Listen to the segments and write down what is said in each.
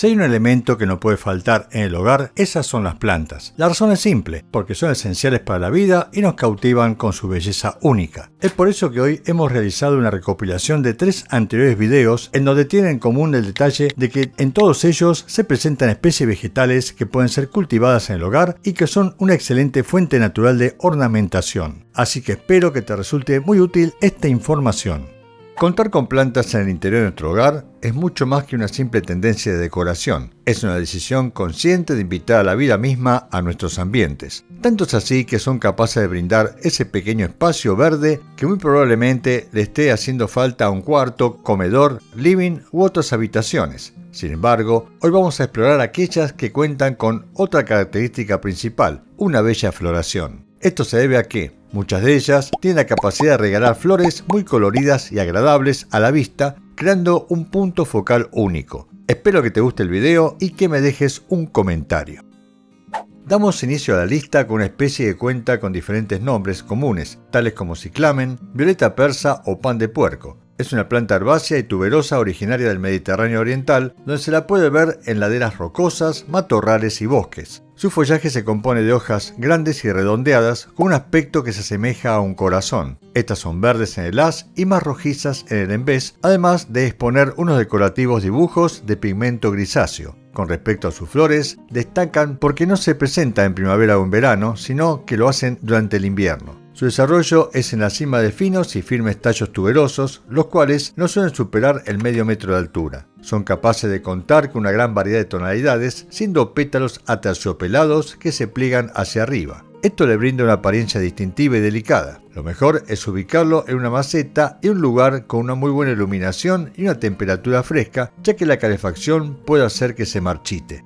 Si hay un elemento que no puede faltar en el hogar, esas son las plantas. La razón es simple, porque son esenciales para la vida y nos cautivan con su belleza única. Es por eso que hoy hemos realizado una recopilación de 3 anteriores videos en donde tienen en común el detalle de que en todos ellos se presentan especies vegetales que pueden ser cultivadas en el hogar y que son una excelente fuente natural de ornamentación. Así que espero que te resulte muy útil esta información. Contar con plantas en el interior de nuestro hogar es mucho más que una simple tendencia de decoración. Es una decisión consciente de invitar a la vida misma a nuestros ambientes. Tanto es así que son capaces de brindar ese pequeño espacio verde que muy probablemente le esté haciendo falta a un cuarto, comedor, living u otras habitaciones. Sin embargo, hoy vamos a explorar aquellas que cuentan con otra característica principal, una bella floración. Esto se debe a que muchas de ellas tienen la capacidad de regalar flores muy coloridas y agradables a la vista, creando un punto focal único. Espero que te guste el video y que me dejes un comentario. Damos inicio a la lista con una especie que cuenta con diferentes nombres comunes, tales como ciclamen, violeta persa o pan de puerco. Es una planta herbácea y tuberosa originaria del Mediterráneo oriental, donde se la puede ver en laderas rocosas, matorrales y bosques. Su follaje se compone de hojas grandes y redondeadas con un aspecto que se asemeja a un corazón. Estas son verdes en el haz y más rojizas en el embés, además de exponer unos decorativos dibujos de pigmento grisáceo. Con respecto a sus flores, destacan porque no se presentan en primavera o en verano, sino que lo hacen durante el invierno. Su desarrollo es en la cima de finos y firmes tallos tuberosos, los cuales no suelen superar el medio metro de altura. Son capaces de contar con una gran variedad de tonalidades, siendo pétalos aterciopelados que se pliegan hacia arriba. Esto le brinda una apariencia distintiva y delicada. Lo mejor es ubicarlo en una maceta y un lugar con una muy buena iluminación y una temperatura fresca, ya que la calefacción puede hacer que se marchite.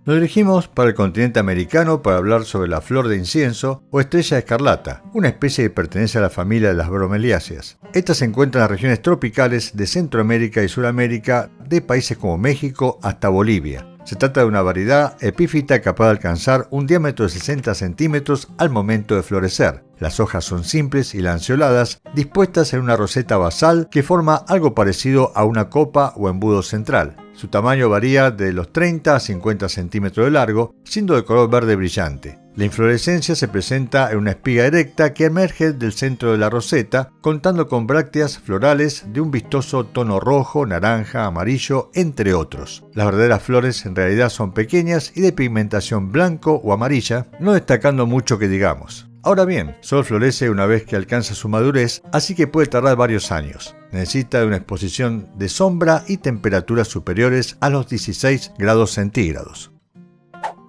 Nos dirigimos para el continente americano para hablar sobre la flor de incienso o estrella escarlata, una especie que pertenece a la familia de las bromeliáceas. Esta se encuentra en las regiones tropicales de Centroamérica y Sudamérica, de países como México hasta Bolivia. Se trata de una variedad epífita capaz de alcanzar un diámetro de 60 centímetros al momento de florecer. Las hojas son simples y lanceoladas, dispuestas en una roseta basal que forma algo parecido a una copa o embudo central. Su tamaño varía de los 30 a 50 centímetros de largo, siendo de color verde brillante. La inflorescencia se presenta en una espiga erecta que emerge del centro de la roseta, contando con brácteas florales de un vistoso tono rojo, naranja, amarillo, entre otros. Las verdaderas flores en realidad son pequeñas y de pigmentación blanco o amarilla, no destacando mucho que digamos. Ahora bien, solo florece una vez que alcanza su madurez, así que puede tardar varios años. Necesita de una exposición de sombra y temperaturas superiores a los 16 grados centígrados.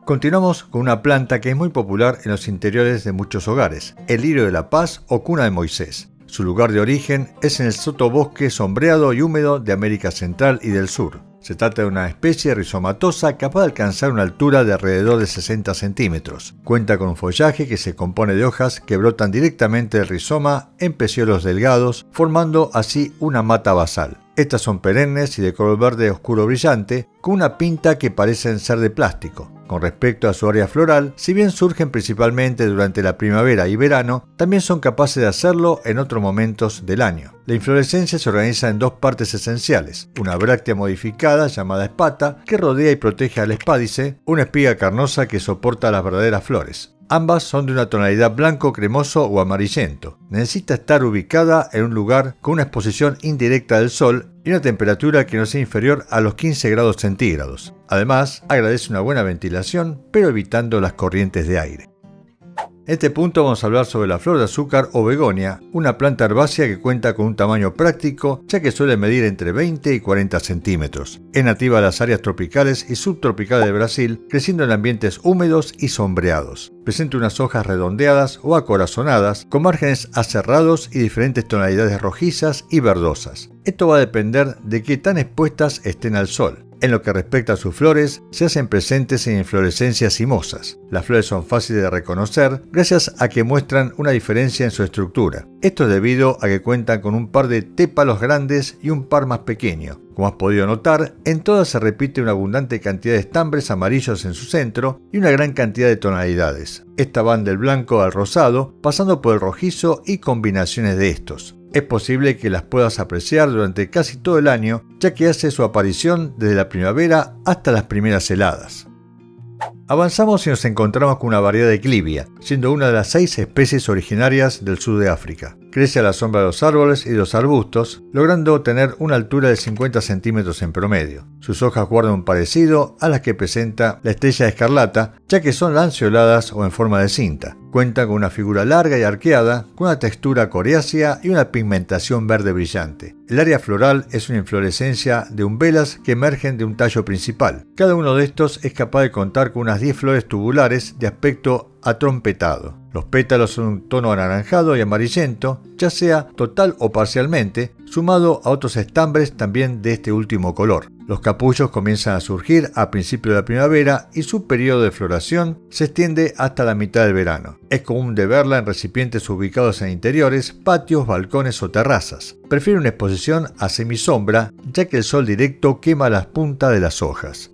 Continuamos con una planta que es muy popular en los interiores de muchos hogares, el lirio de la paz o cuna de Moisés. Su lugar de origen es en el sotobosque sombreado y húmedo de América Central y del Sur. Se trata de una especie rizomatosa capaz de alcanzar una altura de alrededor de 60 centímetros. Cuenta con un follaje que se compone de hojas que brotan directamente del rizoma en pecíolos delgados, formando así una mata basal. Estas son perennes y de color verde oscuro brillante, con una pinta que parecen ser de plástico. Con respecto a su área floral, si bien surgen principalmente durante la primavera y verano, también son capaces de hacerlo en otros momentos del año. La inflorescencia se organiza en 2 partes esenciales: una bráctea modificada llamada espata, que rodea y protege al espádice, una espiga carnosa que soporta las verdaderas flores. Ambas son de una tonalidad blanco cremoso o amarillento. Necesita estar ubicada en un lugar con una exposición indirecta del sol y una temperatura que no sea inferior a los 15 grados centígrados. Además, agradece una buena ventilación, pero evitando las corrientes de aire. En este punto vamos a hablar sobre la flor de azúcar o begonia, una planta herbácea que cuenta con un tamaño práctico, ya que suele medir entre 20 y 40 centímetros. Es nativa de las áreas tropicales y subtropicales de Brasil, creciendo en ambientes húmedos y sombreados. Presenta unas hojas redondeadas o acorazonadas, con márgenes aserrados y diferentes tonalidades rojizas y verdosas. Esto va a depender de qué tan expuestas estén al sol. En lo que respecta a sus flores, se hacen presentes en inflorescencias cimosas. Las flores son fáciles de reconocer gracias a que muestran una diferencia en su estructura. Esto es debido a que cuentan con un par de tépalos grandes y un par más pequeño. Como has podido notar, en todas se repite una abundante cantidad de estambres amarillos en su centro y una gran cantidad de tonalidades. Estas van del blanco al rosado, pasando por el rojizo y combinaciones de estos. Es posible que las puedas apreciar durante casi todo el año, ya que hace su aparición desde la primavera hasta las primeras heladas. Avanzamos y nos encontramos con una variedad de clivia, siendo una de las 6 especies originarias del sur de África. Crece a la sombra de los árboles y de los arbustos, logrando tener una altura de 50 centímetros en promedio. Sus hojas guardan un parecido a las que presenta la estrella escarlata, ya que son lanceoladas o en forma de cinta. Cuentan con una figura larga y arqueada, con una textura coriácea y una pigmentación verde brillante. El área floral es una inflorescencia de umbelas que emergen de un tallo principal. Cada uno de estos es capaz de contar con unas 10 flores tubulares de aspecto atrompetado. Los pétalos son un tono anaranjado y amarillento, ya sea total o parcialmente, sumado a otros estambres también de este último color. Los capullos comienzan a surgir a principios de la primavera y su periodo de floración se extiende hasta la mitad del verano. Es común de verla en recipientes ubicados en interiores, patios, balcones o terrazas. Prefiere una exposición a semisombra, ya que el sol directo quema las puntas de las hojas.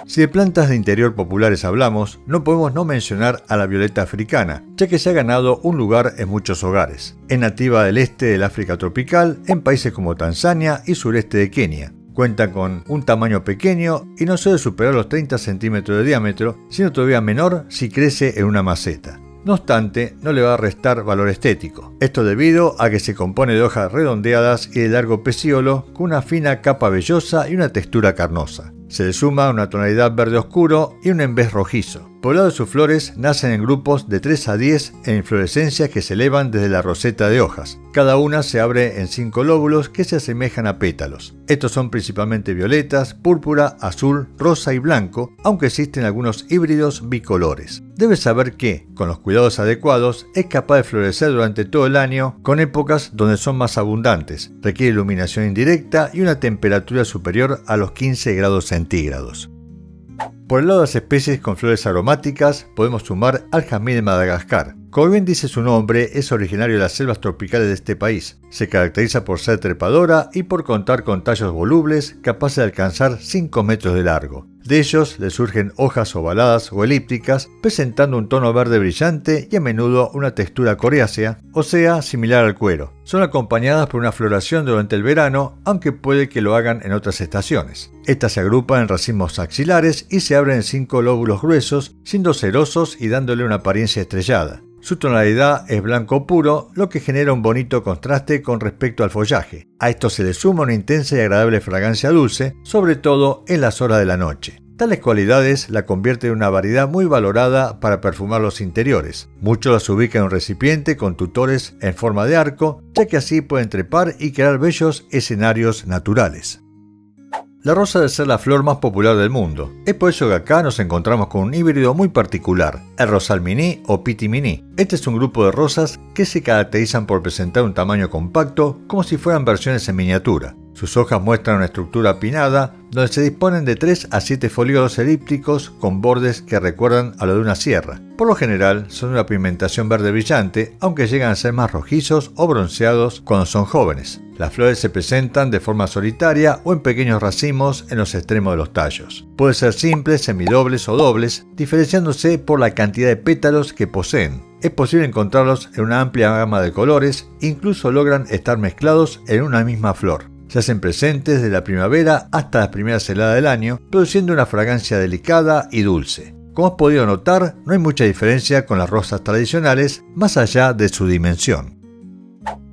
Si de plantas de interior populares hablamos, no podemos no mencionar a la violeta africana, ya que se ha ganado un lugar en muchos hogares. Es nativa del este del África tropical, en países como Tanzania y sureste de Kenia. Cuenta con un tamaño pequeño y no suele superar los 30 centímetros de diámetro, siendo todavía menor si crece en una maceta. No obstante, no le va a restar valor estético. Esto debido a que se compone de hojas redondeadas y de largo pecíolo, con una fina capa vellosa y una textura carnosa. Se le suma una tonalidad verde oscuro y un embés rojizo. Por el lado de sus flores nacen en grupos de 3 a 10 en inflorescencias que se elevan desde la roseta de hojas. Cada una se abre en 5 lóbulos que se asemejan a pétalos. Estos son principalmente violetas, púrpura, azul, rosa y blanco, aunque existen algunos híbridos bicolores. Debes saber que, con los cuidados adecuados, es capaz de florecer durante todo el año, con épocas donde son más abundantes. Requiere iluminación indirecta y una temperatura superior a los 15 grados centígrados. Por el lado de las especies con flores aromáticas, podemos sumar al jazmín de Madagascar. Como bien dice su nombre, es originario de las selvas tropicales de este país. Se caracteriza por ser trepadora y por contar con tallos volubles capaces de alcanzar 5 metros de largo. De ellos le surgen hojas ovaladas o elípticas, presentando un tono verde brillante y a menudo una textura coriácea, o sea, similar al cuero. Son acompañadas por una floración durante el verano, aunque puede que lo hagan en otras estaciones. Estas se agrupan en racimos axilares y se abren en 5 lóbulos gruesos, siendo cerosos y dándole una apariencia estrellada. Su tonalidad es blanco puro, lo que genera un bonito contraste con respecto al follaje. A esto se le suma una intensa y agradable fragancia dulce, sobre todo en las horas de la noche. Tales cualidades la convierten en una variedad muy valorada para perfumar los interiores. Muchos las ubican en un recipiente con tutores en forma de arco, ya que así pueden trepar y crear bellos escenarios naturales. La rosa debe ser la flor más popular del mundo. Es por eso que acá nos encontramos con un híbrido muy particular, el rosal mini o piti mini. Este es un grupo de rosas que se caracterizan por presentar un tamaño compacto, como si fueran versiones en miniatura. Sus hojas muestran una estructura pinnada, donde se disponen de 3 a 7 foliolos elípticos con bordes que recuerdan a lo de una sierra. Por lo general son de una pigmentación verde brillante, aunque llegan a ser más rojizos o bronceados cuando son jóvenes. Las flores se presentan de forma solitaria o en pequeños racimos en los extremos de los tallos. Pueden ser simples, semidobles o dobles, diferenciándose por la cantidad de pétalos que poseen. Es posible encontrarlos en una amplia gama de colores, incluso logran estar mezclados en una misma flor. Se hacen presentes desde la primavera hasta las primeras heladas del año, produciendo una fragancia delicada y dulce. Como has podido notar, no hay mucha diferencia con las rosas tradicionales, más allá de su dimensión.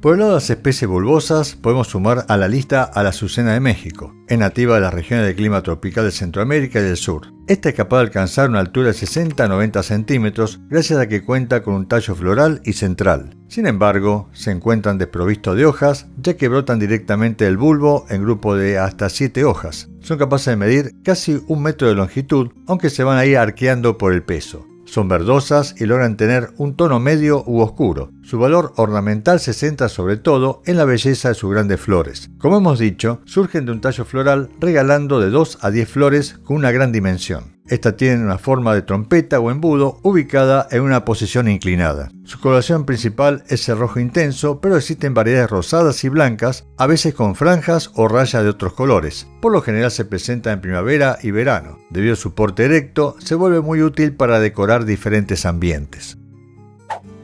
Por el lado de las especies bulbosas, podemos sumar a la lista a la azucena de México. Es nativa de las regiones de clima tropical de Centroamérica y del sur. Esta es capaz de alcanzar una altura de 60 a 90 centímetros gracias a que cuenta con un tallo floral y central. Sin embargo, se encuentran desprovistos de hojas, ya que brotan directamente del bulbo en grupos de hasta 7 hojas. Son capaces de medir casi 1 metro de longitud, aunque se van a ir arqueando por el peso. Son verdosas y logran tener un tono medio u oscuro. Su valor ornamental se centra sobre todo en la belleza de sus grandes flores. Como hemos dicho, surgen de un tallo floral regalando de 2 a 10 flores con una gran dimensión. Estas tienen una forma de trompeta o embudo ubicada en una posición inclinada. Su coloración principal es el rojo intenso, pero existen variedades rosadas y blancas, a veces con franjas o rayas de otros colores. Por lo general se presenta en primavera y verano. Debido a su porte erecto, se vuelve muy útil para decorar diferentes ambientes.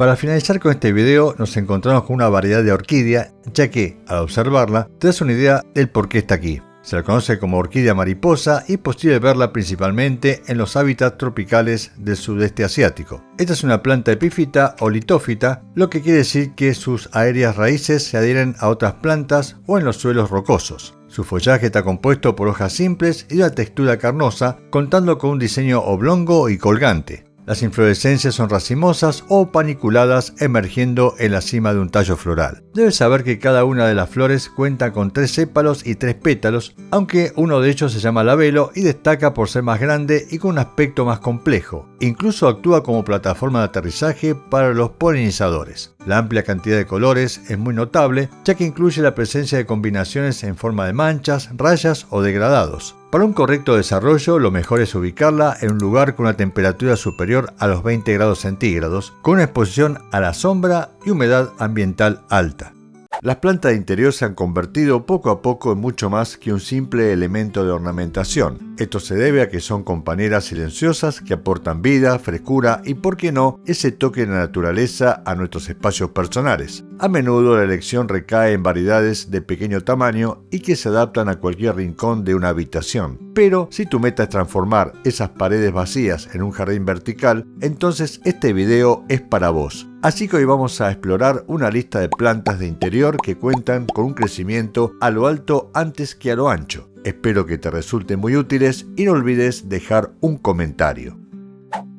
Para finalizar con este video nos encontramos con una variedad de orquídea, ya que al observarla te das una idea del por qué está aquí. Se la conoce como orquídea mariposa y es posible verla principalmente en los hábitats tropicales del sudeste asiático. Esta es una planta epífita o litófita, lo que quiere decir que sus aéreas raíces se adhieren a otras plantas o en los suelos rocosos. Su follaje está compuesto por hojas simples y de una textura carnosa, contando con un diseño oblongo y colgante. Las inflorescencias son racimosas o paniculadas emergiendo en la cima de un tallo floral. Debes saber que cada una de las flores cuenta con 3 sépalos y 3 pétalos, aunque uno de ellos se llama labelo y destaca por ser más grande y con un aspecto más complejo. Incluso actúa como plataforma de aterrizaje para los polinizadores. La amplia cantidad de colores es muy notable, ya que incluye la presencia de combinaciones en forma de manchas, rayas o degradados. Para un correcto desarrollo, lo mejor es ubicarla en un lugar con una temperatura superior a los 20 grados centígrados, con una exposición a la sombra y humedad ambiental alta. Las plantas de interior se han convertido poco a poco en mucho más que un simple elemento de ornamentación. Esto se debe a que son compañeras silenciosas que aportan vida, frescura y, por qué no, ese toque de naturaleza a nuestros espacios personales. A menudo la elección recae en variedades de pequeño tamaño y que se adaptan a cualquier rincón de una habitación. Pero si tu meta es transformar esas paredes vacías en un jardín vertical, entonces este video es para vos. Así que hoy vamos a explorar una lista de plantas de interior que cuentan con un crecimiento a lo alto antes que a lo ancho. Espero que te resulten muy útiles y no olvides dejar un comentario.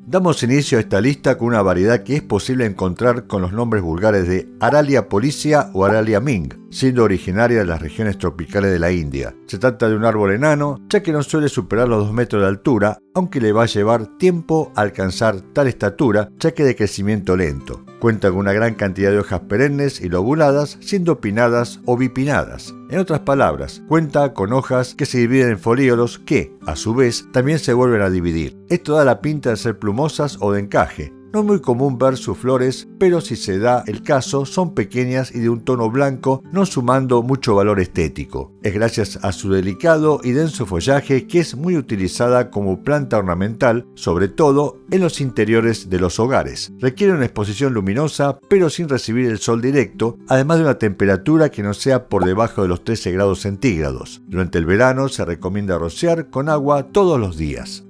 Damos inicio a esta lista con una variedad que es posible encontrar con los nombres vulgares de Aralia polícia o Aralia Ming, siendo originaria de las regiones tropicales de la India. Se trata de un árbol enano, ya que no suele superar los 2 metros de altura, aunque le va a llevar tiempo alcanzar tal estatura, ya que de crecimiento lento. Cuenta con una gran cantidad de hojas perennes y lobuladas, siendo pinnadas o bipinnadas. En otras palabras, cuenta con hojas que se dividen en folíolos que, a su vez, también se vuelven a dividir. Esto da la pinta de ser plumosas o de encaje. No es muy común ver sus flores, pero si se da el caso, son pequeñas y de un tono blanco, no sumando mucho valor estético. Es gracias a su delicado y denso follaje que es muy utilizada como planta ornamental, sobre todo en los interiores de los hogares. Requiere una exposición luminosa, pero sin recibir el sol directo, además de una temperatura que no sea por debajo de los 13 grados centígrados. Durante el verano se recomienda rociar con agua todos los días.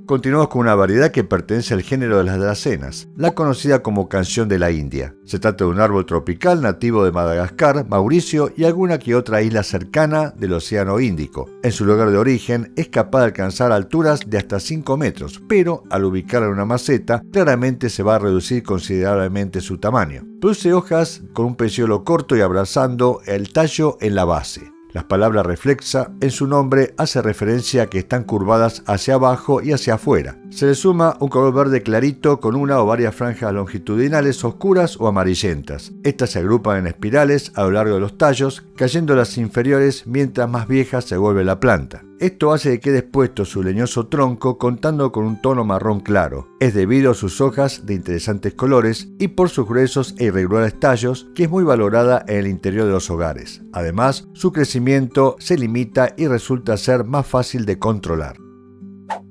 Continuamos con una variedad que pertenece al género de las dracenas, la conocida como canción de la India. Se trata de un árbol tropical nativo de Madagascar, Mauricio y alguna que otra isla cercana del Océano Índico. En su lugar de origen es capaz de alcanzar alturas de hasta 5 metros, pero al ubicarla en una maceta, claramente se va a reducir considerablemente su tamaño. Produce hojas con un peciolo corto y abrazando el tallo en la base. La palabra reflexa en su nombre hace referencia a que están curvadas hacia abajo y hacia afuera. Se le suma un color verde clarito con una o varias franjas longitudinales oscuras o amarillentas. Estas se agrupan en espirales a lo largo de los tallos, cayendo las inferiores mientras más vieja se vuelve la planta. Esto hace que quede expuesto su leñoso tronco contando con un tono marrón claro. Es debido a sus hojas de interesantes colores y por sus gruesos e irregulares tallos, que es muy valorada en el interior de los hogares. Además, su crecimiento se limita y resulta ser más fácil de controlar.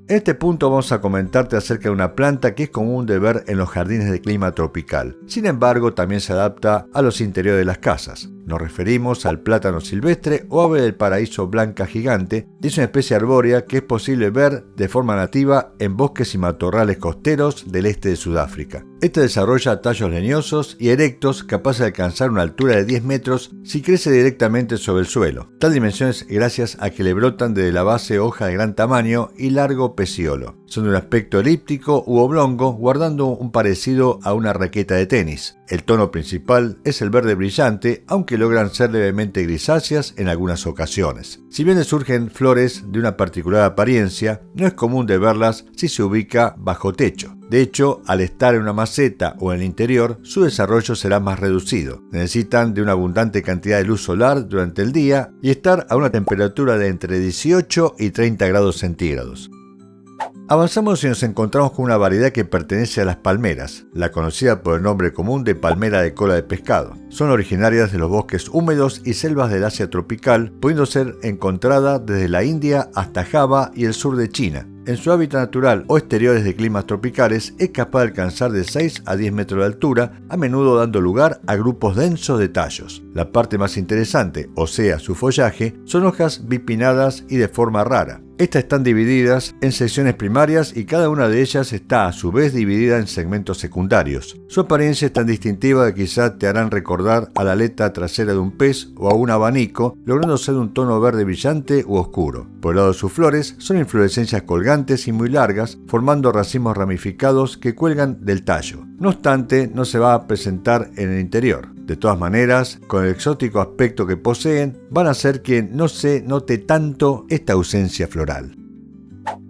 En este punto vamos a comentarte acerca de una planta que es común de ver en los jardines de clima tropical. Sin embargo, también se adapta a los interiores de las casas. Nos referimos al plátano silvestre o ave del paraíso blanca gigante, y es una especie arbórea que es posible ver de forma nativa en bosques y matorrales costeros del este de Sudáfrica. Este desarrolla tallos leñosos y erectos capaces de alcanzar una altura de 10 metros si crece directamente sobre el suelo. Tal dimensión es gracias a que le brotan desde la base hojas de gran tamaño y largo peciolo. Son de un aspecto elíptico u oblongo, guardando un parecido a una raqueta de tenis. El tono principal es el verde brillante, aunque logran ser levemente grisáceas en algunas ocasiones. Si bien surgen flores de una particular apariencia, no es común de verlas si se ubica bajo techo. De hecho, al estar en una maceta o en el interior, su desarrollo será más reducido. Necesitan de una abundante cantidad de luz solar durante el día y estar a una temperatura de entre 18 y 30 grados centígrados. Avanzamos y nos encontramos con una variedad que pertenece a las palmeras, la conocida por el nombre común de palmera de cola de pescado. Son originarias de los bosques húmedos y selvas del Asia tropical, pudiendo ser encontrada desde la India hasta Java y el sur de China. En su hábitat natural o exteriores de climas tropicales es capaz de alcanzar de 6 a 10 metros de altura, a menudo dando lugar a grupos densos de tallos. La parte más interesante, o sea, su follaje, son hojas bipinnadas y de forma rara. Estas están divididas en secciones primarias y cada una de ellas está a su vez dividida en segmentos secundarios. Su apariencia es tan distintiva que quizá te harán recordar a la aleta trasera de un pez o a un abanico, logrando ser un tono verde brillante u oscuro. Por el lado de sus flores, son inflorescencias colgantes y muy largas, formando racimos ramificados que cuelgan del tallo. No obstante, no se va a presentar en el interior. De todas maneras, con el exótico aspecto que poseen, van a hacer que no se note tanto esta ausencia floral.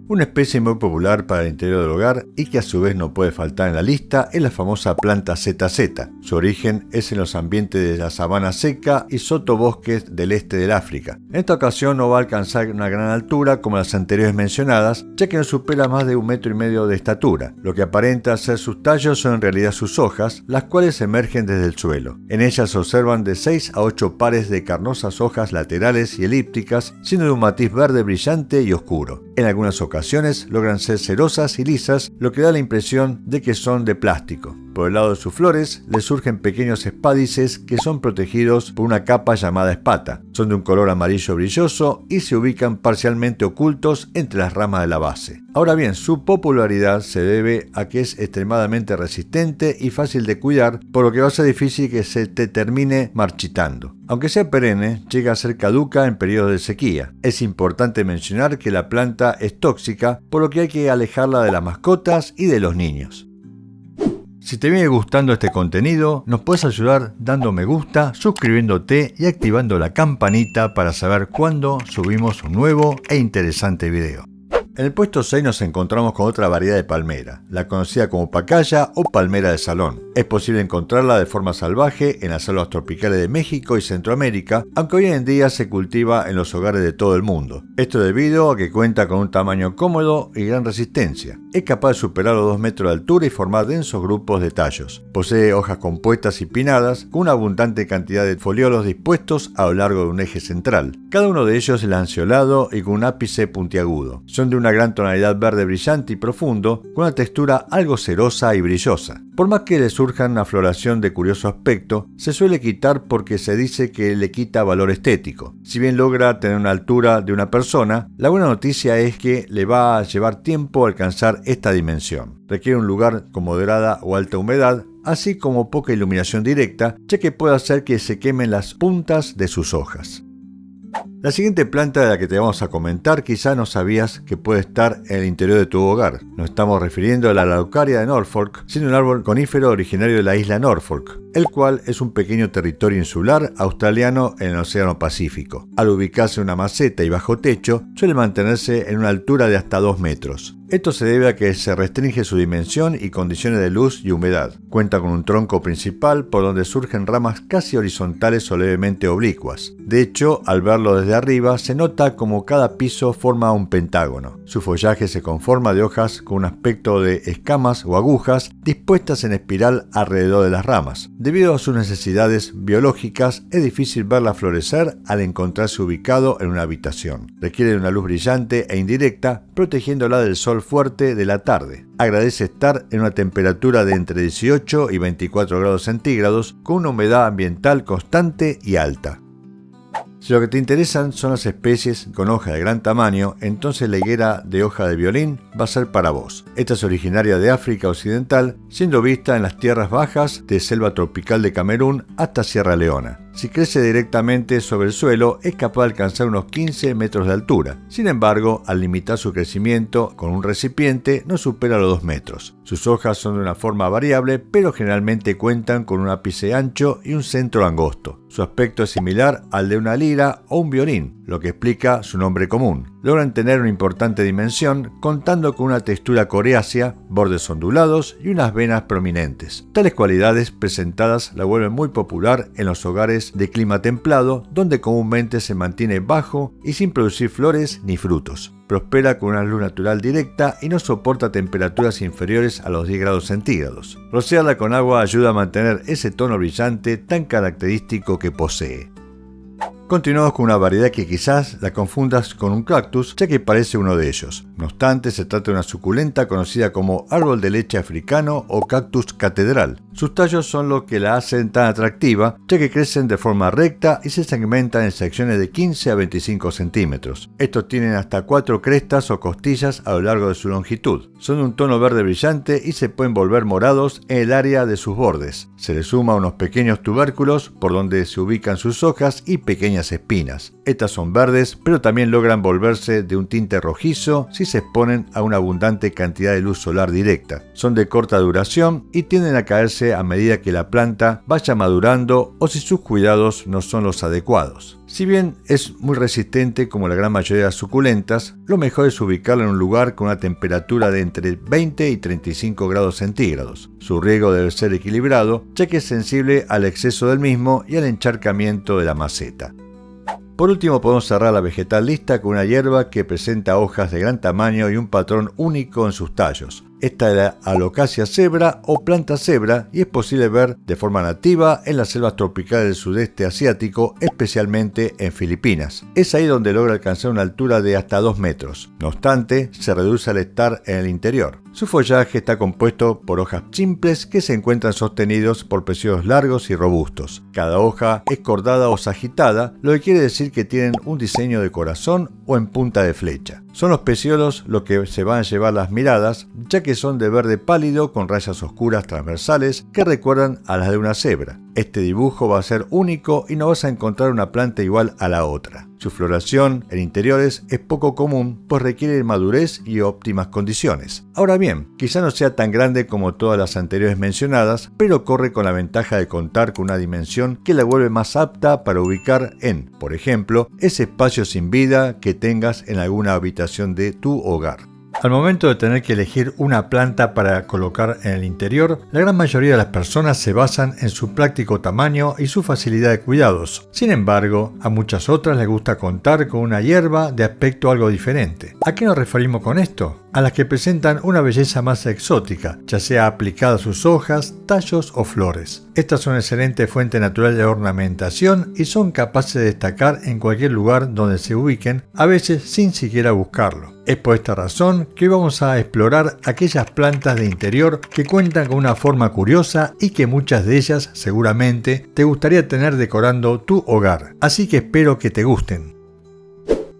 Una especie muy popular para el interior del hogar y que a su vez no puede faltar en la lista es la famosa planta ZZ. Su origen es en los ambientes de la sabana seca y sotobosques del este del África. En esta ocasión no va a alcanzar una gran altura como las anteriores mencionadas, ya que no supera más de 1,5 metros de estatura. Lo que aparenta ser sus tallos son en realidad sus hojas, las cuales emergen desde el suelo. En ellas se observan de 6 a 8 pares de carnosas hojas laterales y elípticas, siendo de un matiz verde brillante y oscuro. En algunas ocasiones logran ser cerosas y lisas, lo que da la impresión de que son de plástico. Por el lado de sus flores, les surgen pequeños espádices que son protegidos por una capa llamada espata. Son de un color amarillo brilloso y se ubican parcialmente ocultos entre las ramas de la base. Ahora bien, su popularidad se debe a que es extremadamente resistente y fácil de cuidar, por lo que va a ser difícil que se te termine marchitando. Aunque sea perenne, llega a ser caduca en periodos de sequía. Es importante mencionar que la planta es tóxica, por lo que hay que alejarla de las mascotas y de los niños. Si te viene gustando este contenido, nos puedes ayudar dando me gusta, suscribiéndote y activando la campanita para saber cuándo subimos un nuevo e interesante video. En el puesto 6 nos encontramos con otra variedad de palmera, la conocida como pacaya o palmera de salón. Es posible encontrarla de forma salvaje en las selvas tropicales de México y Centroamérica, aunque hoy en día se cultiva en los hogares de todo el mundo. Esto debido a que cuenta con un tamaño cómodo y gran resistencia. Es capaz de superar los 2 metros de altura y formar densos grupos de tallos. Posee hojas compuestas y pinnadas, con una abundante cantidad de foliolos dispuestos a lo largo de un eje central. Cada uno de ellos es lanceolado y con un ápice puntiagudo. Son de una gran tonalidad verde brillante y profundo, con una textura algo cerosa y brillosa. Por más que le surjan una floración de curioso aspecto, se suele quitar porque se dice que le quita valor estético. Si bien logra tener una altura de una persona, la buena noticia es que le va a llevar tiempo alcanzar esta dimensión. Requiere un lugar con moderada o alta humedad, así como poca iluminación directa, ya que puede hacer que se quemen las puntas de sus hojas. La siguiente planta de la que te vamos a comentar quizá no sabías que puede estar en el interior de tu hogar. Nos estamos refiriendo a la araucaria de Norfolk, siendo un árbol conífero originario de la isla Norfolk, el cual es un pequeño territorio insular australiano en el Océano Pacífico. Al ubicarse en una maceta y bajo techo, suele mantenerse en una altura de hasta 2 metros. Esto se debe a que se restringe su dimensión y condiciones de luz y humedad. Cuenta con un tronco principal por donde surgen ramas casi horizontales o levemente oblicuas. De hecho, al verlo desde arriba, se nota como cada piso forma un pentágono. Su follaje se conforma de hojas con un aspecto de escamas o agujas dispuestas en espiral alrededor de las ramas. Debido a sus necesidades biológicas, es difícil verla florecer al encontrarse ubicado en una habitación. Requiere de una luz brillante e indirecta, protegiéndola del sol fuerte de la tarde. Agradece estar en una temperatura de entre 18 y 24 grados centígrados con una humedad ambiental constante y alta. Si lo que te interesan son las especies con hoja de gran tamaño, entonces la higuera de hoja de violín va a ser para vos. Esta es originaria de África Occidental, siendo vista en las tierras bajas de selva tropical de Camerún hasta Sierra Leona. Si crece directamente sobre el suelo, es capaz de alcanzar unos 15 metros de altura. Sin embargo, al limitar su crecimiento con un recipiente, no supera los 2 metros. Sus hojas son de una forma variable, pero generalmente cuentan con un ápice ancho y un centro angosto. Su aspecto es similar al de una lira o un violín, lo que explica su nombre común. Logran tener una importante dimensión, contando con una textura coriácea, bordes ondulados y unas venas prominentes. Tales cualidades presentadas la vuelven muy popular en los hogares de clima templado, donde comúnmente se mantiene bajo y sin producir flores ni frutos. Prospera con una luz natural directa y no soporta temperaturas inferiores a los 10 grados centígrados. Rociarla con agua ayuda a mantener ese tono brillante tan característico que posee. Continuamos con una variedad que quizás la confundas con un cactus, ya que parece uno de ellos. No obstante, se trata de una suculenta conocida como árbol de leche africano o cactus catedral. Sus tallos son lo que la hacen tan atractiva, ya que crecen de forma recta y se segmentan en secciones de 15 a 25 centímetros. Estos tienen hasta 4 crestas o costillas a lo largo de su longitud. Son de un tono verde brillante y se pueden volver morados en el área de sus bordes. Se les suma unos pequeños tubérculos por donde se ubican sus hojas y pequeñas espinas. Estas son verdes, pero también logran volverse de un tinte rojizo si se exponen a una abundante cantidad de luz solar directa. Son de corta duración y tienden a caerse a medida que la planta vaya madurando o si sus cuidados no son los adecuados. Si bien es muy resistente como la gran mayoría de las suculentas, lo mejor es ubicarla en un lugar con una temperatura de entre 20 y 35 grados centígrados. Su riego debe ser equilibrado, ya que es sensible al exceso del mismo y al encharcamiento de la maceta. Por último, podemos cerrar la vegetal lista con una hierba que presenta hojas de gran tamaño y un patrón único en sus tallos. Esta es la Alocasia cebra o planta cebra y es posible ver de forma nativa en las selvas tropicales del sudeste asiático, especialmente en Filipinas. Es ahí donde logra alcanzar una altura de hasta 2 metros. No obstante, se reduce al estar en el interior. Su follaje está compuesto por hojas simples que se encuentran sostenidos por pecíolos largos y robustos. Cada hoja es cordada o sagitada, lo que quiere decir que tienen un diseño de corazón o en punta de flecha. Son los pecíolos lo que se van a llevar las miradas, ya que son de verde pálido con rayas oscuras transversales que recuerdan a las de una cebra. Este dibujo va a ser único y no vas a encontrar una planta igual a la otra. Su floración en interiores es poco común, pues requiere madurez y óptimas condiciones. Ahora bien, quizá no sea tan grande como todas las anteriores mencionadas, pero corre con la ventaja de contar con una dimensión que la vuelve más apta para ubicar en, por ejemplo, ese espacio sin vida que tengas en alguna habitación de tu hogar. Al momento de tener que elegir una planta para colocar en el interior, la gran mayoría de las personas se basan en su práctico tamaño y su facilidad de cuidados. Sin embargo, a muchas otras les gusta contar con una hierba de aspecto algo diferente. ¿A qué nos referimos con esto? A las que presentan una belleza más exótica, ya sea aplicada a sus hojas, tallos o flores. Estas son excelente fuente natural de ornamentación y son capaces de destacar en cualquier lugar donde se ubiquen, a veces sin siquiera buscarlo. Es por esta razón que hoy vamos a explorar aquellas plantas de interior que cuentan con una forma curiosa y que muchas de ellas seguramente te gustaría tener decorando tu hogar. Así que espero que te gusten.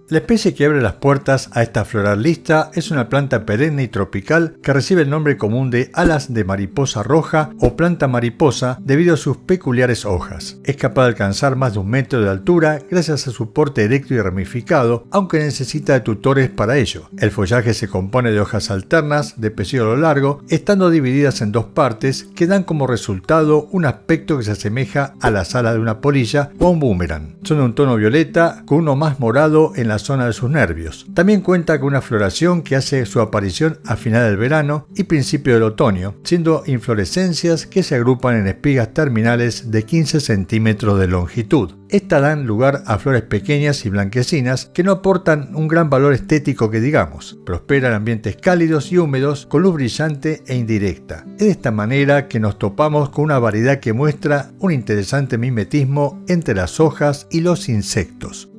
La especie que abre las puertas a esta floral lista es una planta perenne y tropical que recibe el nombre común de alas de mariposa roja o planta mariposa debido a sus peculiares hojas. Es capaz de alcanzar más de 1 metro de altura gracias a su porte erecto y ramificado, aunque necesita de tutores para ello. El follaje se compone de hojas alternas de pecíolo largo, estando divididas en 2 partes que dan como resultado un aspecto que se asemeja a las alas de una polilla o un boomerang. Son de un tono violeta con uno más morado en la zona de sus nervios. También cuenta con una floración que hace su aparición a final del verano y principio del otoño, siendo inflorescencias que se agrupan en espigas terminales de 15 centímetros de longitud. Estas dan lugar a flores pequeñas y blanquecinas que no aportan un gran valor estético que digamos. Prospera en ambientes cálidos y húmedos con luz brillante e indirecta. Es de esta manera que nos topamos con una variedad que muestra un interesante mimetismo entre las hojas y los insectos.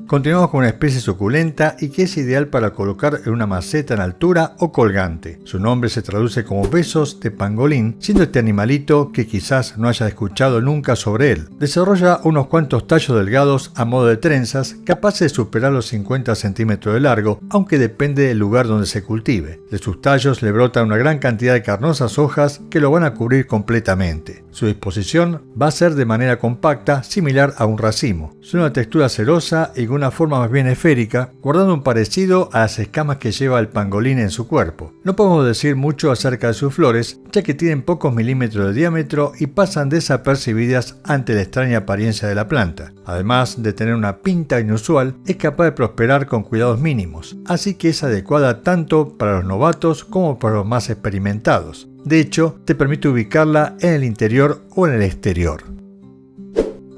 Continuamos con una especie suculenta y que es ideal para colocar en una maceta en altura o colgante. Su nombre se traduce como besos de pangolín, siendo este animalito que quizás no hayas escuchado nunca sobre él. Desarrolla unos cuantos tallos delgados a modo de trenzas, capaces de superar los 50 centímetros de largo, aunque depende del lugar donde se cultive. De sus tallos le brotan una gran cantidad de carnosas hojas que lo van a cubrir completamente. Su disposición va a ser de manera compacta, similar a un racimo. Es una textura cerosa y con una forma más bien esférica, guardando un parecido a las escamas que lleva el pangolín en su cuerpo. No podemos decir mucho acerca de sus flores, ya que tienen pocos milímetros de diámetro y pasan desapercibidas ante la extraña apariencia de la planta. Además de tener una pinta inusual, es capaz de prosperar con cuidados mínimos, así que es adecuada tanto para los novatos como para los más experimentados. De hecho, te permite ubicarla en el interior o en el exterior.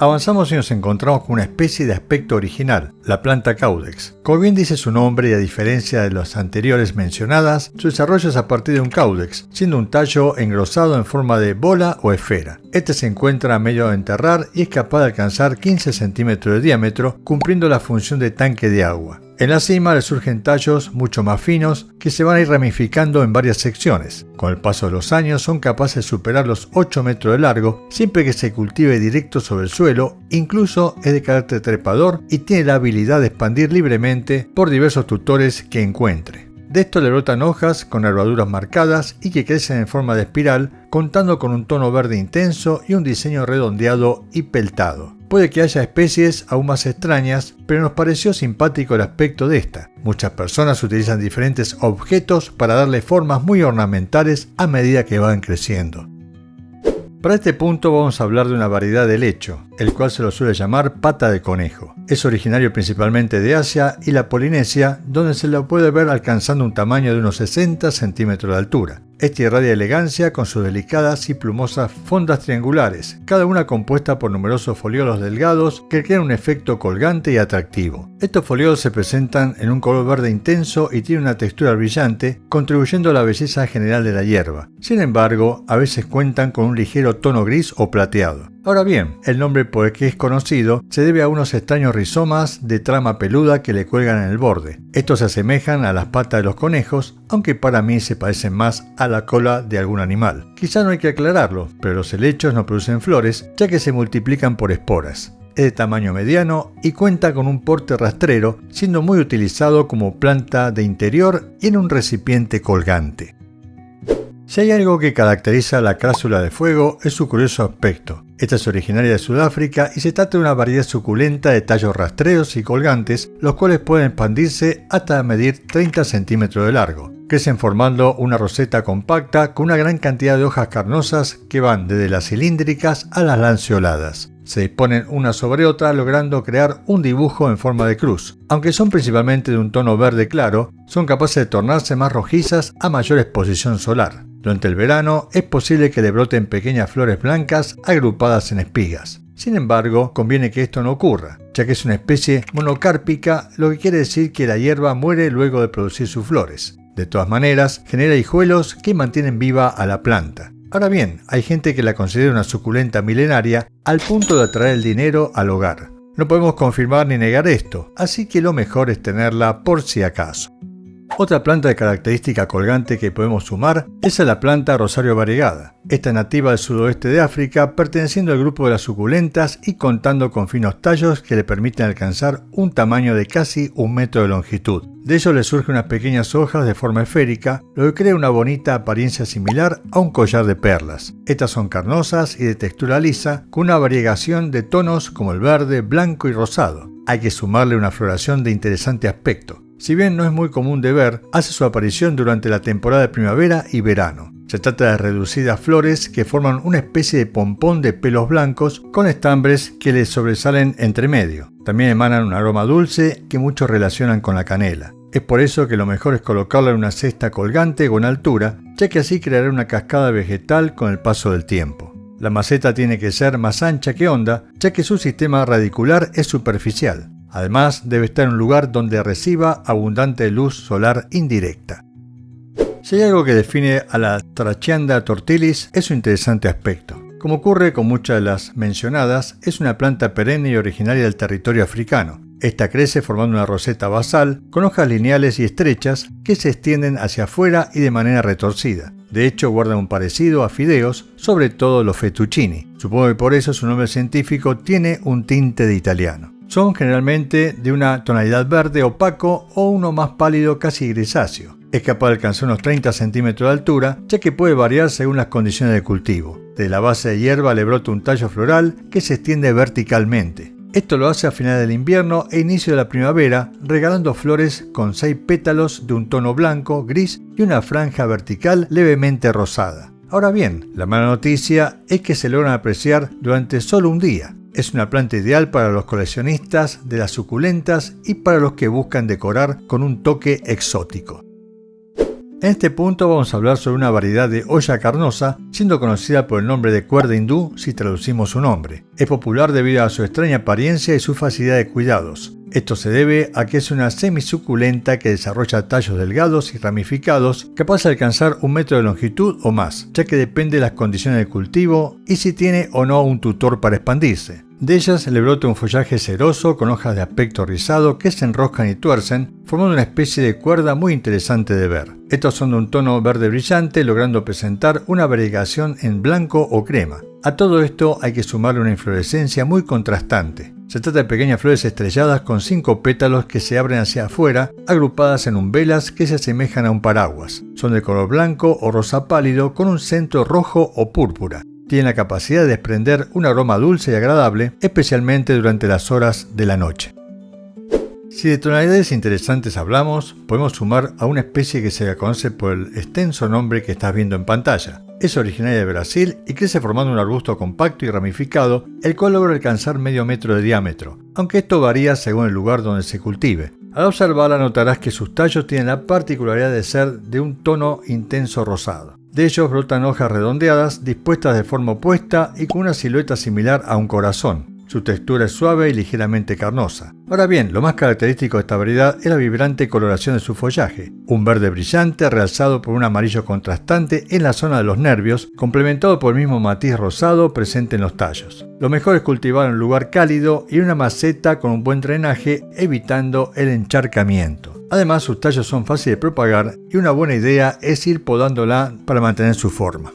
Avanzamos y nos encontramos con una especie de aspecto original, la planta caudex. Como bien dice su nombre y a diferencia de las anteriores mencionadas, su desarrollo es a partir de un caudex, siendo un tallo engrosado en forma de bola o esfera. Este se encuentra a medio de enterrar y es capaz de alcanzar 15 centímetros de diámetro, cumpliendo la función de tanque de agua. En la cima le surgen tallos mucho más finos que se van a ir ramificando en varias secciones. Con el paso de los años son capaces de superar los 8 metros de largo siempre que se cultive directo sobre el suelo, incluso es de carácter trepador y tiene la habilidad de expandir libremente por diversos tutores que encuentre. De esto le brotan hojas con nervaduras marcadas y que crecen en forma de espiral, contando con un tono verde intenso y un diseño redondeado y peltado. Puede que haya especies aún más extrañas, pero nos pareció simpático el aspecto de esta. Muchas personas utilizan diferentes objetos para darle formas muy ornamentales a medida que van creciendo. Para este punto vamos a hablar de una variedad de helecho, el cual se lo suele llamar pata de conejo. Es originario principalmente de Asia y la Polinesia, donde se lo puede ver alcanzando un tamaño de unos 60 centímetros de altura. Este irradia elegancia con sus delicadas y plumosas fondas triangulares, cada una compuesta por numerosos foliolos delgados que crean un efecto colgante y atractivo. Estos foliolos se presentan en un color verde intenso y tienen una textura brillante, contribuyendo a la belleza general de la hierba. Sin embargo, a veces cuentan con un ligero tono gris o plateado. Ahora bien, el nombre por el que es conocido se debe a unos extraños rizomas de trama peluda que le cuelgan en el borde. Estos se asemejan a las patas de los conejos, aunque para mí se parecen más a la cola de algún animal. Quizá no hay que aclararlo, pero los helechos no producen flores, ya que se multiplican por esporas. Es de tamaño mediano y cuenta con un porte rastrero, siendo muy utilizado como planta de interior y en un recipiente colgante. Si hay algo que caracteriza a la crásula de fuego es su curioso aspecto. Esta es originaria de Sudáfrica y se trata de una variedad suculenta de tallos rastreros y colgantes, los cuales pueden expandirse hasta medir 30 centímetros de largo. Crecen formando una roseta compacta con una gran cantidad de hojas carnosas que van desde las cilíndricas a las lanceoladas. Se disponen una sobre otra logrando crear un dibujo en forma de cruz. Aunque son principalmente de un tono verde claro, son capaces de tornarse más rojizas a mayor exposición solar. Durante el verano es posible que le broten pequeñas flores blancas agrupadas en espigas. Sin embargo, conviene que esto no ocurra, ya que es una especie monocárpica, lo que quiere decir que la hierba muere luego de producir sus flores. De todas maneras, genera hijuelos que mantienen viva a la planta. Ahora bien, hay gente que la considera una suculenta milenaria al punto de atraer el dinero al hogar. No podemos confirmar ni negar esto, así que lo mejor es tenerla por si acaso. Otra planta de característica colgante que podemos sumar es a la planta rosario variegada. Esta es nativa del sudoeste de África, perteneciendo al grupo de las suculentas y contando con finos tallos que le permiten alcanzar un tamaño de casi 1 metro de longitud. De ellos le surgen unas pequeñas hojas de forma esférica, lo que crea una bonita apariencia similar a un collar de perlas. Estas son carnosas y de textura lisa, con una variegación de tonos como el verde, blanco y rosado. Hay que sumarle una floración de interesante aspecto. Si bien no es muy común de ver, hace su aparición durante la temporada de primavera y verano. Se trata de reducidas flores que forman una especie de pompón de pelos blancos con estambres que les sobresalen entre medio. También emanan un aroma dulce que muchos relacionan con la canela. Es por eso que lo mejor es colocarla en una cesta colgante o en altura, ya que así creará una cascada vegetal con el paso del tiempo. La maceta tiene que ser más ancha que honda, ya que su sistema radicular es superficial. Además, debe estar en un lugar donde reciba abundante luz solar indirecta. Si hay algo que define a la Trachianda tortilis es su interesante aspecto. Como ocurre con muchas de las mencionadas, es una planta perenne y originaria del territorio africano. Esta crece formando una roseta basal con hojas lineales y estrechas que se extienden hacia afuera y de manera retorcida. De hecho, guardan un parecido a fideos, sobre todo los fettuccini. Supongo que por eso su nombre científico tiene un tinte de italiano. Son generalmente de una tonalidad verde opaco o uno más pálido casi grisáceo. Es capaz de alcanzar unos 30 centímetros de altura, ya que puede variar según las condiciones de cultivo. De la base de hierba le brota un tallo floral que se extiende verticalmente. Esto lo hace a finales del invierno e inicio de la primavera, regalando flores con 6 pétalos de un tono blanco, gris y una franja vertical levemente rosada. Ahora bien, la mala noticia es que se logran apreciar durante solo un día. Es una planta ideal para los coleccionistas de las suculentas y para los que buscan decorar con un toque exótico. En este punto vamos a hablar sobre una variedad de olla carnosa, siendo conocida por el nombre de cuerda hindú si traducimos su nombre. Es popular debido a su extraña apariencia y su facilidad de cuidados. Esto se debe a que es una semisuculenta que desarrolla tallos delgados y ramificados, capaz de alcanzar 1 metro de longitud o más, ya que depende de las condiciones de cultivo y si tiene o no un tutor para expandirse. De ellas le brota un follaje ceroso con hojas de aspecto rizado que se enroscan y tuercen, formando una especie de cuerda muy interesante de ver. Estos son de un tono verde brillante, logrando presentar una variegación en blanco o crema. A todo esto hay que sumarle una inflorescencia muy contrastante. Se trata de pequeñas flores estrelladas con 5 pétalos que se abren hacia afuera, agrupadas en umbelas que se asemejan a un paraguas. Son de color blanco o rosa pálido con un centro rojo o púrpura. Tienen la capacidad de desprender un aroma dulce y agradable, especialmente durante las horas de la noche. Si de tonalidades interesantes hablamos, podemos sumar a una especie que se la conoce por el extenso nombre que estás viendo en pantalla. Es originaria de Brasil y crece formando un arbusto compacto y ramificado, el cual logra alcanzar medio metro de diámetro, aunque esto varía según el lugar donde se cultive. Al observarla notarás que sus tallos tienen la particularidad de ser de un tono intenso rosado. De ellos brotan hojas redondeadas, dispuestas de forma opuesta y con una silueta similar a un corazón. Su textura es suave y ligeramente carnosa. Ahora bien, lo más característico de esta variedad es la vibrante coloración de su follaje, un verde brillante realzado por un amarillo contrastante en la zona de los nervios, complementado por el mismo matiz rosado presente en los tallos. Lo mejor es cultivar en un lugar cálido y en una maceta con un buen drenaje, evitando el encharcamiento. Además, sus tallos son fáciles de propagar y una buena idea es ir podándola para mantener su forma.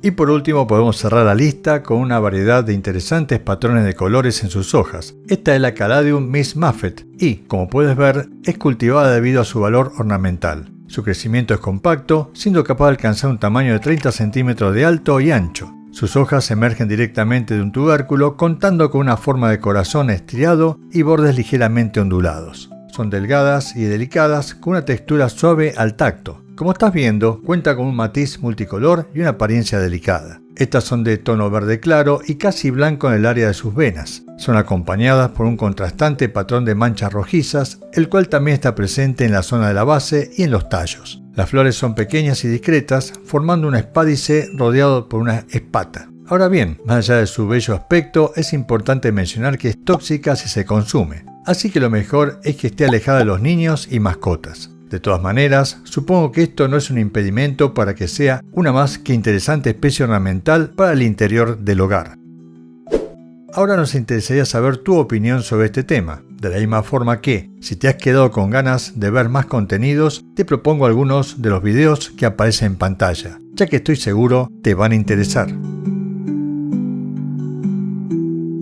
Y por último podemos cerrar la lista con una variedad de interesantes patrones de colores en sus hojas. Esta es la Caladium Miss Muffet y, como puedes ver, es cultivada debido a su valor ornamental. Su crecimiento es compacto, siendo capaz de alcanzar un tamaño de 30 centímetros de alto y ancho. Sus hojas emergen directamente de un tubérculo, contando con una forma de corazón estriado y bordes ligeramente ondulados. Son delgadas y delicadas, con una textura suave al tacto. Como estás viendo, cuenta con un matiz multicolor y una apariencia delicada. Estas son de tono verde claro y casi blanco en el área de sus venas. Son acompañadas por un contrastante patrón de manchas rojizas, el cual también está presente en la zona de la base y en los tallos. Las flores son pequeñas y discretas, formando un espádice rodeado por una espata. Ahora bien, más allá de su bello aspecto, es importante mencionar que es tóxica si se consume, así que lo mejor es que esté alejada de los niños y mascotas. De todas maneras, supongo que esto no es un impedimento para que sea una más que interesante especie ornamental para el interior del hogar. Ahora nos interesaría saber tu opinión sobre este tema, de la misma forma que, si te has quedado con ganas de ver más contenidos, te propongo algunos de los videos que aparecen en pantalla, ya que estoy seguro te van a interesar.